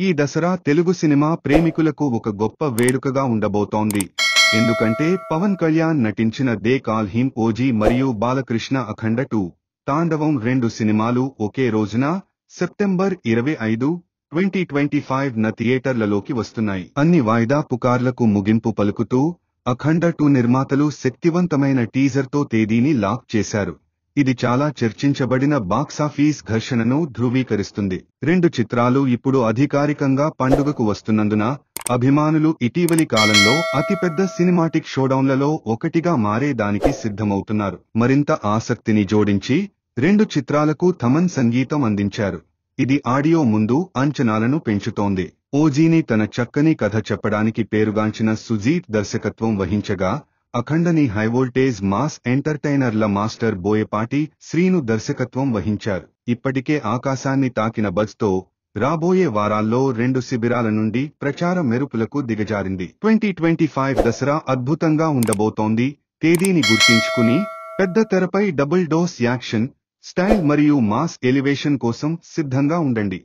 ఈ దసరా తెలుగు సినిమా ప్రేమికులకు ఒక గొప్ప వేడుకగా ఉండబోతోంది. ఎందుకంటే పవన్ కళ్యాణ్ నటించిన దే కాల్ హిమ్ ఓజీ మరియు బాలకృష్ణ అఖండ 2 తాండవం 2 సినిమాలు ఒకే రోజున సెప్టెంబర్ 25, 2025న థియేటర్లలోకి వస్తున్నాయి. అన్ని వాయిదా పుకార్లకు ముగింపు పలుకుతూ అఖండ 2 నిర్మాతలు శక్తివంతమైన టీజర్తో తేదీని లాక్ చేశారు. ఇది చాలా చర్చించబడిన బాక్సాఫీస్ ఘర్షణను ధృవీకరిస్తుంది. 2 చిత్రాలు ఇప్పుడు అధికారికంగా పండుగకు వస్తున్నందున అభిమానులు ఇటీవలి కాలంలో అతిపెద్ద సినిమాటిక్ షోడౌన్లలో ఒకటిగా మారేదానికి సిద్ధమవుతున్నారు. మరింత ఆసక్తిని జోడించి 2 చిత్రాలకు థమన్ సంగీతం అందించారు. ఇది ఆడియో ముందు అంచనాలను పెంచుతోంది. ఓజీని తన చక్కని కథ చెప్పడానికి పేరుగాంచిన సుజీత్ దర్శకత్వం వహించగా, అఖండని హైవోల్టేజ్ మాస్ ఎంటర్టైనర్ల మాస్టర్ బోయపాటి శ్రీను దర్శకత్వం వహించారు. ఇప్పటికే ఆకాశాన్ని తాకిన బజ్తో రాబోయే వారాల్లో 2 శిబిరాల నుండి ప్రచార మెరుపులకు దిగజారింది. 2025 దసరా అద్భుతంగా ఉండబోతోంది. తేదీని గుర్తించుకుని పెద్ద తెరపై డబుల్ డోస్ యాక్షన్, స్టైల్ మరియు మాస్ ఎలివేషన్ కోసం సిద్ధంగా ఉండండి.